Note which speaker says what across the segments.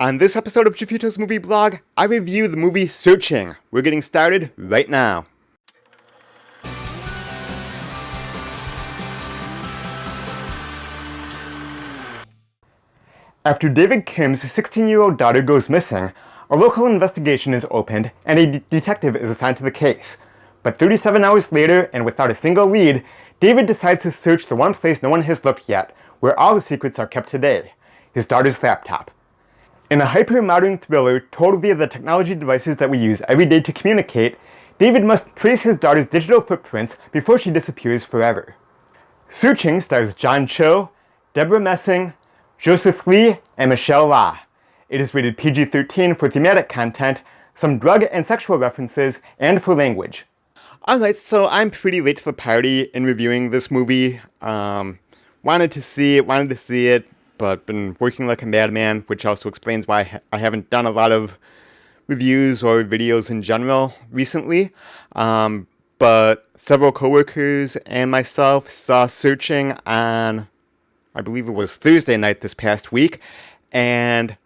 Speaker 1: On this episode of Jeffito's Movie Blog, I review the movie Searching. We're getting started right now. After David Kim's 16-year-old daughter goes missing, a local investigation is opened and a detective is assigned to the case. But 37 hours later, and without a single lead, David decides to search the one place no one has looked yet, where all the secrets are kept today: his daughter's laptop. In a hyper-modern thriller told via the technology devices that we use every day to communicate, David must trace his daughter's digital footprints before she disappears forever. Searching stars John Cho, Debra Messing, Joseph Lee, and Michelle La. It is rated PG-13 for thematic content, some drug and sexual references, and for language. Alright, so I'm pretty late to the party in reviewing this movie. Wanted to see it, but been working like a madman, which also explains why I haven't done a lot of reviews or videos in general recently. But several coworkers and myself saw Searching on, I believe it was Thursday night this past week, and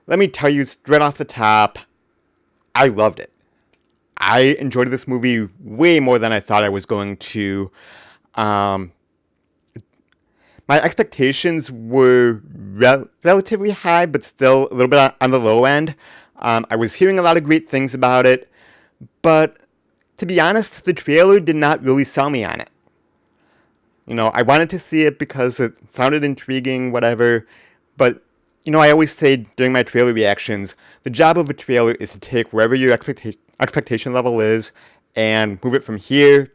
Speaker 1: let me tell you straight off the top, I loved it. I enjoyed this movie way more than I thought I was going to. My expectations were relatively high, but still a little bit on the low end. I was hearing a lot of great things about it, but to be honest, the trailer did not really sell me on it. You know, I wanted to see it because it sounded intriguing, whatever, but, you know, I always say during my trailer reactions, the job of a trailer is to take wherever your expectation level is and move it from here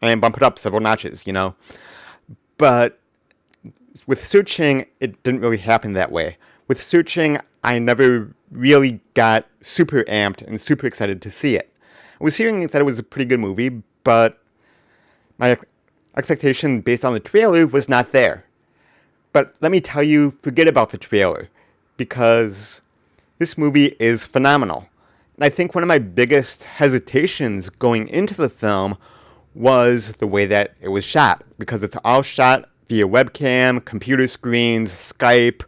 Speaker 1: and bump it up several notches, you know. But with Searching, it didn't really happen that way. With Searching, I never really got super amped and super excited to see it. I was hearing that it was a pretty good movie, but my expectation based on the trailer was not there. But let me tell you, forget about the trailer, because this movie is phenomenal. And I think one of my biggest hesitations going into the film was the way that it was shot, because it's all shot via webcam, computer screens, Skype,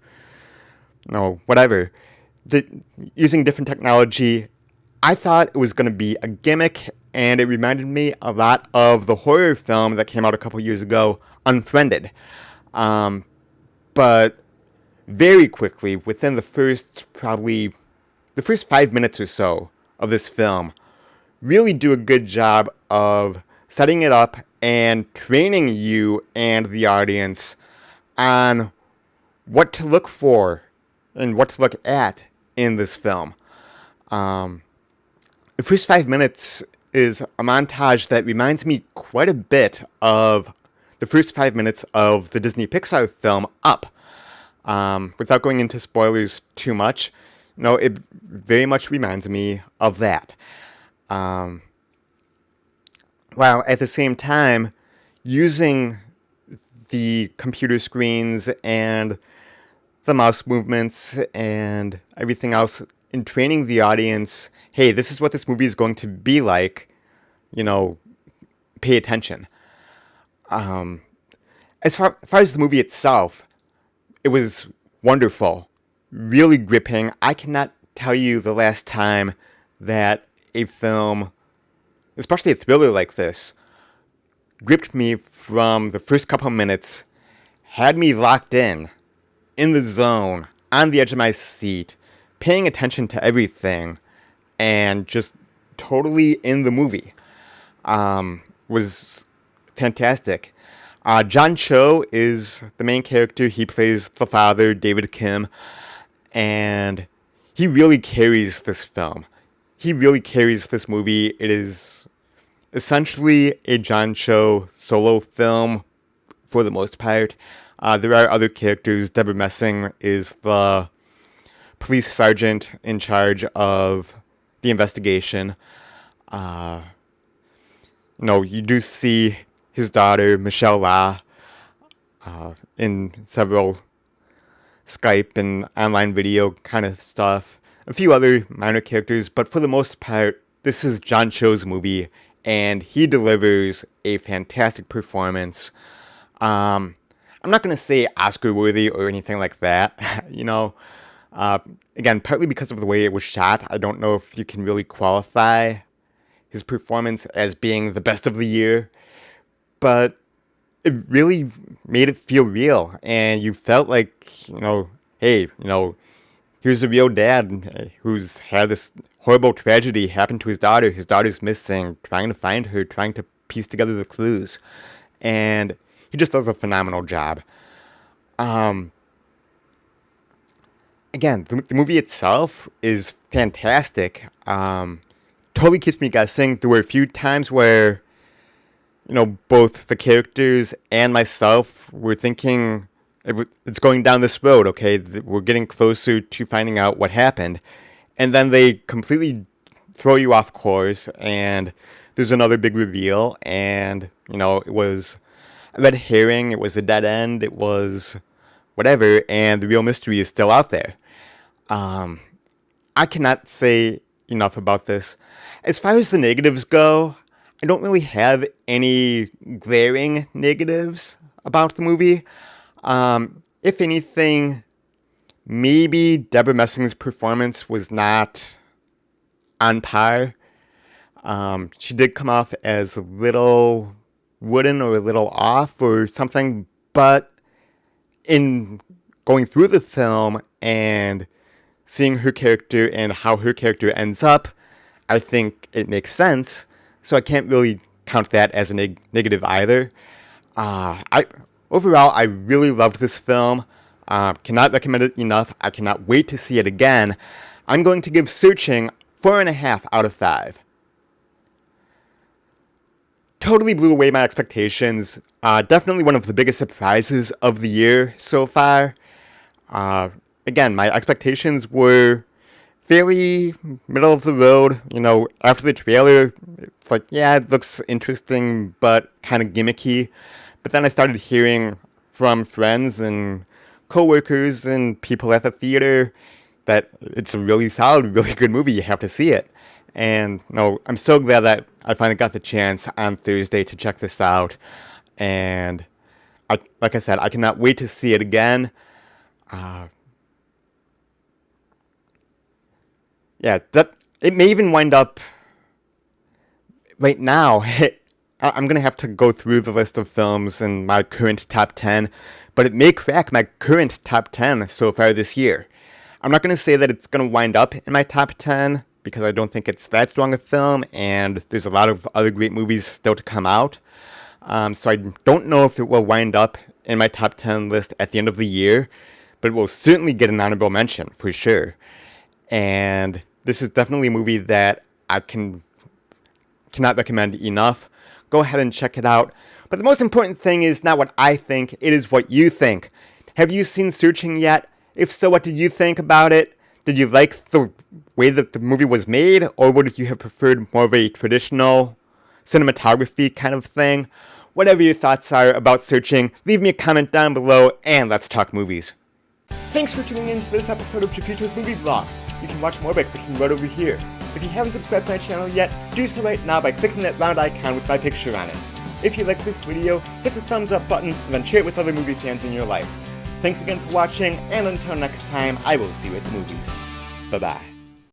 Speaker 1: whatever. Using different technology. I thought it was going to be a gimmick, and it reminded me a lot of the horror film that came out a couple years ago, Unfriended. But very quickly, within the first 5 minutes or so of this film, really do a good job of setting it up and training you and the audience on what to look for and what to look at in this film. The first 5 minutes is a montage that reminds me quite a bit of the first 5 minutes of the Disney Pixar film Up. Without going into spoilers too much, it very much reminds me of that. While at the same time, using the computer screens and the mouse movements and everything else in training the audience, hey, this is what this movie is going to be like, pay attention. As far as the movie itself, it was wonderful, really gripping. I cannot tell you the last time that a film, especially a thriller like this, gripped me from the first couple of minutes, had me locked in the zone, on the edge of my seat, paying attention to everything, and just totally in the movie. Was fantastic. John Cho is the main character. He plays the father, David Kim, and he really carries this film. He really carries this movie. It is essentially a John Cho solo film for the most part. There are other characters. Debra Messing is the police sergeant in charge of the investigation. You do see his daughter, Michelle La, in several Skype and online video kind of stuff. A few other minor characters, but for the most part, this is John Cho's movie, and he delivers a fantastic performance. I'm not going to say Oscar-worthy or anything like that, Again, partly because of the way it was shot, I don't know if you can really qualify his performance as being the best of the year, but it really made it feel real, and you felt like, hey, here's a real dad who's had this horrible tragedy happen to his daughter. His daughter's missing, trying to find her, trying to piece together the clues, and he just does a phenomenal job. Again, the movie itself is fantastic. Totally keeps me guessing. There were a few times where, both the characters and myself were thinking it's going down this road, okay? We're getting closer to finding out what happened. And then they completely throw you off course, and there's another big reveal, and, it was a red herring, it was a dead end, it was whatever, and the real mystery is still out there. I cannot say enough about this. As far as the negatives go, I don't really have any glaring negatives about the movie. If anything, maybe Debra Messing's performance was not on par. She did come off as a little wooden or a little off or something, but in going through the film and seeing her character and how her character ends up, I think it makes sense. So I can't really count that as a negative either. Overall, I really loved this film. Cannot recommend it enough. I cannot wait to see it again. I'm going to give Searching 4.5 out of 5. Totally blew away my expectations. Definitely one of the biggest surprises of the year so far. Again, my expectations were fairly middle of the road. After the trailer, it's like, yeah, it looks interesting, but kind of gimmicky. But then I started hearing from friends and coworkers and people at the theater that it's a really solid, really good movie. You have to see it. And I'm so glad that I finally got the chance on Thursday to check this out. And like I said, I cannot wait to see it again. It may even wind up right now. I'm going to have to go through the list of films in my current top 10, but it may crack my current top 10 so far this year. I'm not going to say that it's going to wind up in my top 10 because I don't think it's that strong a film, and there's a lot of other great movies still to come out. So I don't know if it will wind up in my top 10 list at the end of the year, but it will certainly get an honorable mention for sure. And this is definitely a movie that I cannot recommend enough. Go ahead and check it out. But the most important thing is not what I think, it is what you think. Have you seen Searching yet? If so, what did you think about it? Did you like the way that the movie was made, or would you have preferred more of a traditional cinematography kind of thing? Whatever your thoughts are about Searching, leave me a comment down below, and let's talk movies. Thanks for tuning in to this episode of Jeffito's Movie Vlog. You can watch more by clicking right over here. If you haven't subscribed to my channel yet, do so right now by clicking that round icon with my picture on it. If you like this video, hit the thumbs up button and then share it with other movie fans in your life. Thanks again for watching, and until next time, I will see you at the movies. Bye-bye.